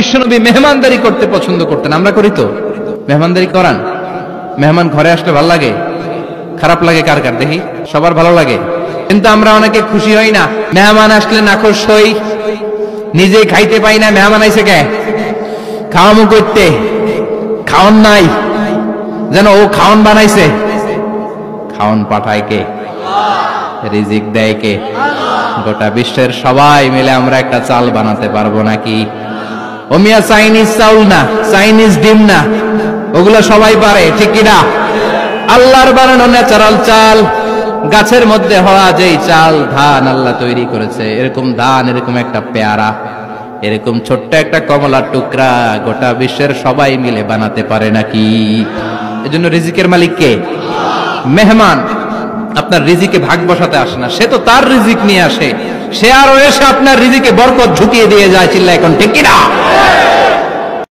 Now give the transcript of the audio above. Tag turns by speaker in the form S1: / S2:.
S1: বিশ্বনবী মেহমানদারি করতে পছন্দ করতেন, আমরা করি তো? মেহমানদারি করান? মেহমান ঘরে আসলে ভালো লাগে? খারাপ লাগে কার কার দেখি? সবার ভালো লাগে, কিন্তু আমরা অনেকে খুশি হই না। মেহমান আসলে নাখোশ হই, নিজে খাইতে পাই না। মেহমান আইছে কে? খাওয়ামু করতে, খাওন নাই, যেন ও খাওন বানাইছে। খাওন পাঠায় কে? রিজিক দেয় কে? গোটা বিশ্বের সবাই মিলে আমরা একটা চাল বানাতে পারবো নাকি? ও মিয়া চাইনিজ চাউল না, চাইনিজ ডিম না, ওগুলো সবাই পারে, ঠিক কিনা? আল্লাহর বানানো ন্যাচারাল চাল, গাছের মধ্যে হওয়া যেই চাল, ধান আল্লাহ তৈরি করেছে, এরকম ধান, এরকম একটা পেয়ারা, এরকম ছোট্ট একটা কমলার টুকরা গোটা বিশ্বের সবাই মিলে বানাতে পারে নাকি? এজন্য রিজিকের মালিক কে? মেহমান আপনার রিজিকে ভাগ বসাতে আসে না, সে তো তার রিজিক নিয়ে আসে। সে আরো এসে আপনার রিজিকে বরকত ঢুকিয়ে দিয়ে যায়। চিল্লা এখন ঠিক কিনা?